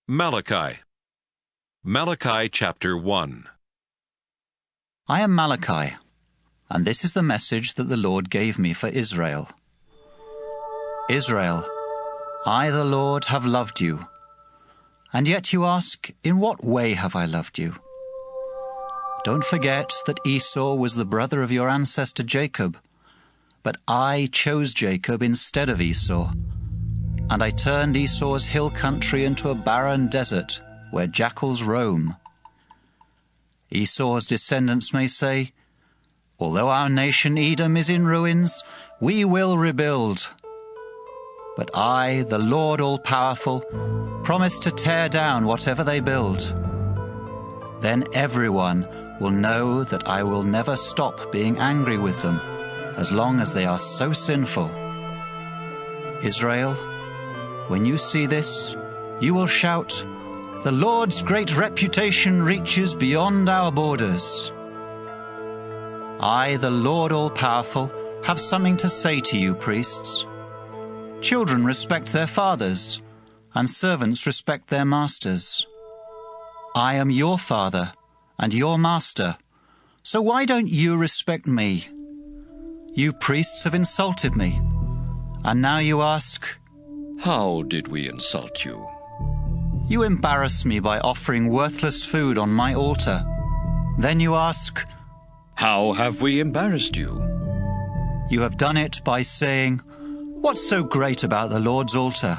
Malachi. Malachi chapter 1. I am Malachi, and this is the message that the Lord gave me for Israel. Israel, I, the Lord, have loved you. And yet you ask, in what way have I loved you? Don't forget that Esau was the brother of your ancestor Jacob, but I chose Jacob instead of Esau, and I turned Esau's hill country into a barren desert where jackals roam. Esau's descendants may say, although our nation Edom is in ruins, we will rebuild. But I, the Lord all-powerful, promise to tear down whatever they build. Then everyone will know that I will never stop being angry with them, as long as they are so sinful. Israel, when you see this, you will shout, "The Lord's great reputation reaches beyond our borders." I, the Lord all-powerful, have something to say to you, priests. Children respect their fathers, and servants respect their masters. I am your father and your master, so why don't you respect me? You priests have insulted me, and now you ask, How did we insult you? you embarrass me by offering worthless food on my altar. Then you ask, How have we embarrassed you? you have done it by saying, what's so great about the Lord's altar?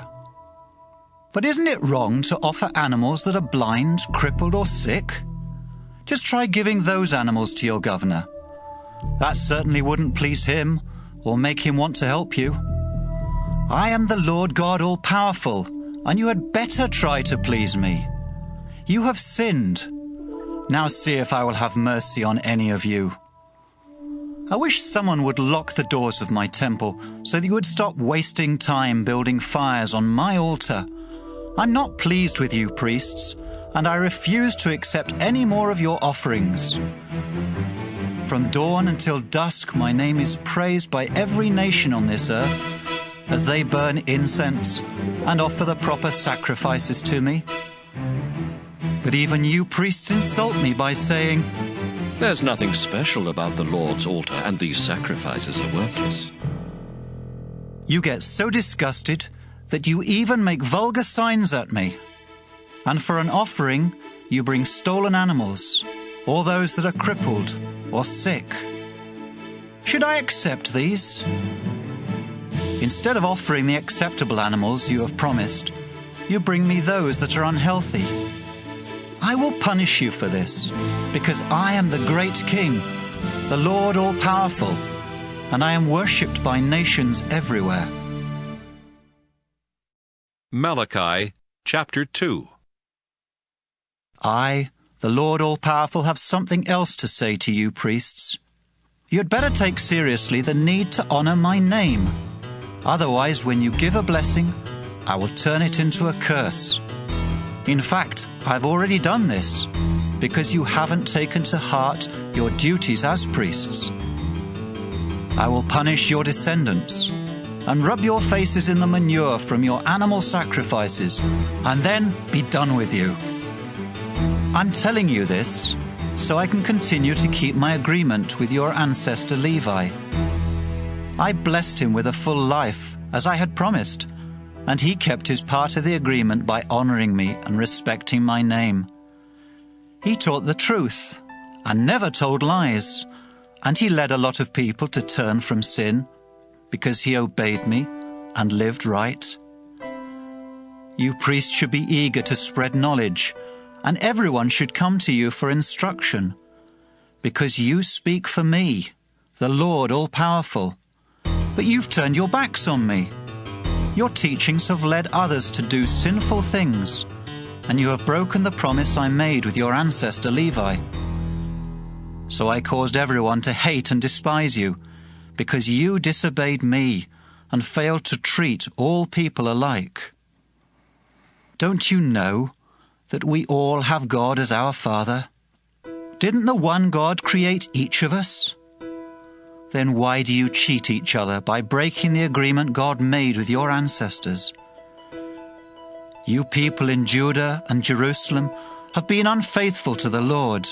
But isn't it wrong to offer animals that are blind, crippled, or sick? Just try giving those animals to your governor. That certainly wouldn't please him or make him want to help you. I am the Lord God all-powerful, and you had better try to please me. You have sinned. Now see if I will have mercy on any of you. I wish someone would lock the doors of my temple so that you would stop wasting time building fires on my altar. I'm not pleased with you, priests, and I refuse to accept any more of your offerings. From dawn until dusk, my name is praised by every nation on this earth as they burn incense and offer the proper sacrifices to me. But even you priests insult me by saying, There's nothing special about the Lord's altar, and these sacrifices are worthless. You get so disgusted that you even make vulgar signs at me. And for an offering, you bring stolen animals, or those that are crippled or sick. Should I accept these? Instead of offering the acceptable animals you have promised, you bring me those that are unhealthy. I will punish you for this, because I am the great King, the Lord all-powerful, and I am worshipped by nations everywhere. Malachi chapter 2. I, the Lord all-powerful, have something else to say to you, priests. You had better take seriously the need to honor my name. Otherwise, when you give a blessing, I will turn it into a curse. In fact, I've already done this, because you haven't taken to heart your duties as priests. I will punish your descendants, and rub your faces in the manure from your animal sacrifices, and then be done with you. I'm telling you this so I can continue to keep my agreement with your ancestor Levi. I blessed him with a full life, as I had promised, and he kept his part of the agreement by honoring me and respecting my name. He taught the truth and never told lies, and he led a lot of people to turn from sin because he obeyed me and lived right. You priests should be eager to spread knowledge, and everyone should come to you for instruction, because you speak for me, the Lord all-powerful. But you've turned your backs on me. Your teachings have led others to do sinful things, and you have broken the promise I made with your ancestor Levi. So I caused everyone to hate and despise you, because you disobeyed me and failed to treat all people alike. Don't you know that we all have God as our Father? Didn't the one God create each of us? Then why do you cheat each other by breaking the agreement God made with your ancestors? You people in Judah and Jerusalem have been unfaithful to the Lord.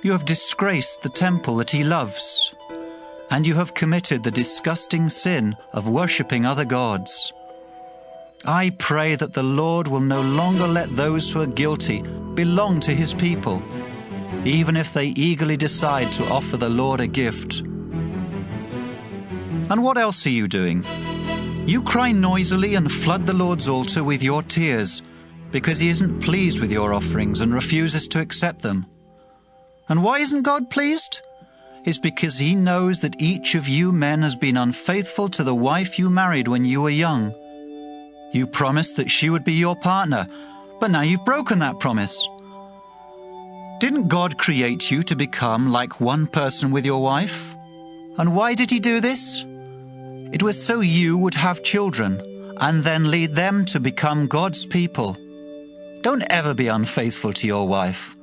You have disgraced the temple that he loves, and you have committed the disgusting sin of worshipping other gods. I pray that the Lord will no longer let those who are guilty belong to his people, even if they eagerly decide to offer the Lord a gift. And what else are you doing? You cry noisily and flood the Lord's altar with your tears, because he isn't pleased with your offerings and refuses to accept them. And why isn't God pleased? It's because he knows that each of you men has been unfaithful to the wife you married when you were young. You promised that she would be your partner, but now you've broken that promise. Didn't God create you to become like one person with your wife? And why did he do this? It was so you would have children and then lead them to become God's people. Don't ever be unfaithful to your wife.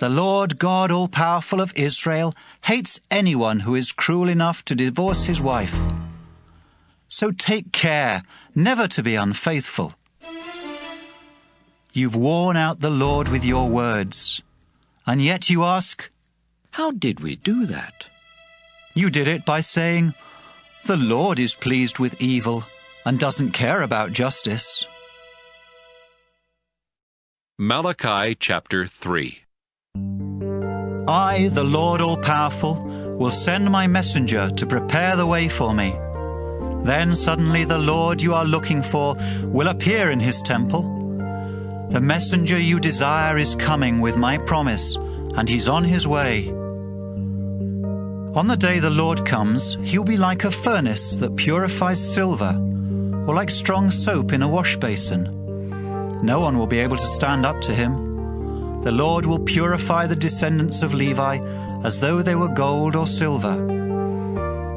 The Lord God all-powerful of Israel hates anyone who is cruel enough to divorce his wife. So take care never to be unfaithful. You've worn out the Lord with your words, and yet you ask, How did we do that? You did it by saying, the Lord is pleased with evil and doesn't care about justice. Malachi chapter 3. I, the Lord all-powerful, will send my messenger to prepare the way for me. Then suddenly the Lord you are looking for will appear in his temple. The messenger you desire is coming with my promise, and he's on his way. On the day the Lord comes, he'll be like a furnace that purifies silver, or like strong soap in a wash basin. No one will be able to stand up to him. The Lord will purify the descendants of Levi as though they were gold or silver.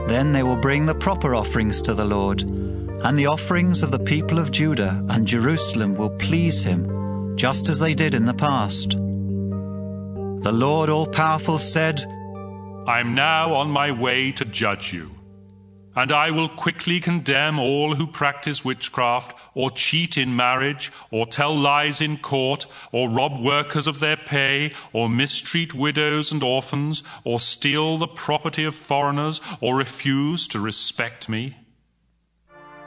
Then they will bring the proper offerings to the Lord, and the offerings of the people of Judah and Jerusalem will please him, just as they did in the past. The Lord all-powerful said, I am now on my way to judge you, and I will quickly condemn all who practice witchcraft, or cheat in marriage, or tell lies in court, or rob workers of their pay, or mistreat widows and orphans, or steal the property of foreigners, or refuse to respect me.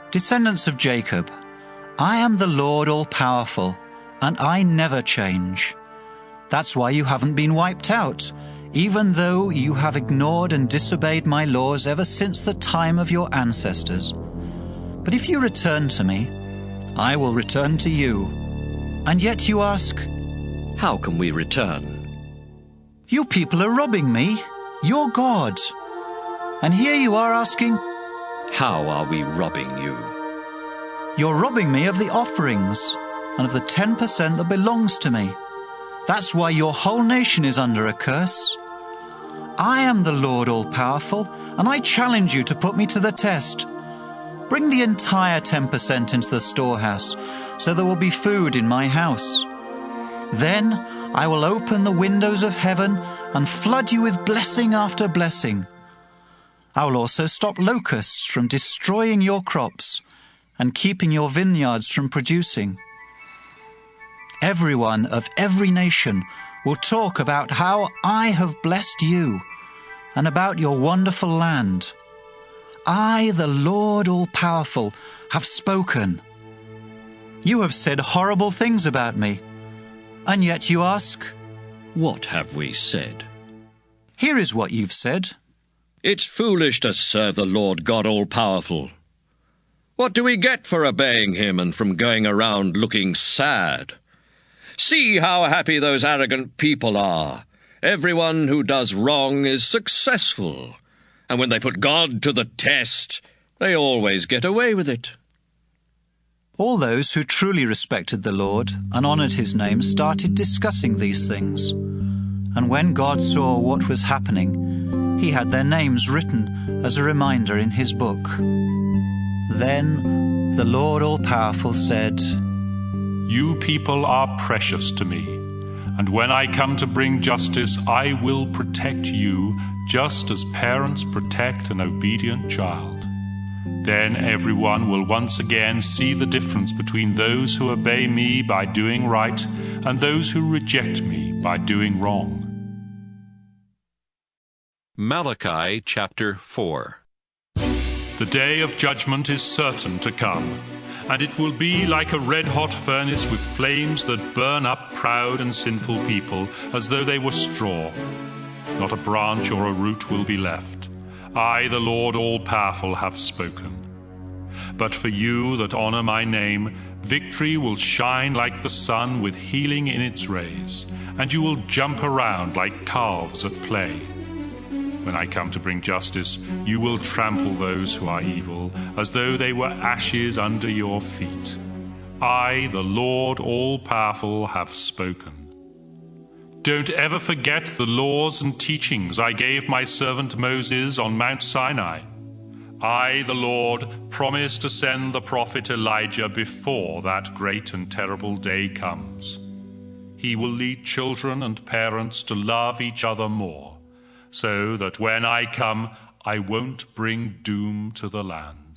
Descendants of Jacob, I am the Lord all-powerful, and I never change. That's why you haven't been wiped out, even though you have ignored and disobeyed my laws ever since the time of your ancestors. But if you return to me, I will return to you. And yet you ask, How can we return? You people are robbing me, your God. And here you are asking, How are we robbing you? You're robbing me of the offerings and of the 10% that belongs to me. That's why your whole nation is under a curse. I am the Lord all-powerful, and I challenge you to put me to the test. Bring the entire 10% into the storehouse, so there will be food in my house. Then I will open the windows of heaven and flood you with blessing after blessing. I will also stop locusts from destroying your crops and keeping your vineyards from producing. Everyone of every nation will talk about how I have blessed you and about your wonderful land. I, the Lord all-powerful, have spoken. You have said horrible things about me, and yet you ask, What have we said? Here is what you've said. It's foolish to serve the Lord God all-powerful. What do we get for obeying him and from going around looking sad? See how happy those arrogant people are. Everyone who does wrong is successful, and when they put God to the test, they always get away with it. All those who truly respected the Lord and honored his name started discussing these things. And when God saw what was happening, he had their names written as a reminder in his book. Then the Lord all-powerful said, You people are precious to me, and when I come to bring justice, I will protect you just as parents protect an obedient child. Then everyone will once again see the difference between those who obey me by doing right and those who reject me by doing wrong. Malachi chapter 4. The day of judgment is certain to come, and it will be like a red-hot furnace with flames that burn up proud and sinful people as though they were straw. Not a branch or a root will be left. I, the Lord all-powerful, have spoken. But for you that honor my name, victory will shine like the sun with healing in its rays, and you will jump around like calves at play. When I come to bring justice, you will trample those who are evil, as though they were ashes under your feet. I, the Lord all-powerful, have spoken. Don't ever forget the laws and teachings I gave my servant Moses on Mount Sinai. I, the Lord, promised to send the prophet Elijah before that great and terrible day comes. He will lead children and parents to love each other more, so that when I come, I won't bring doom to the land.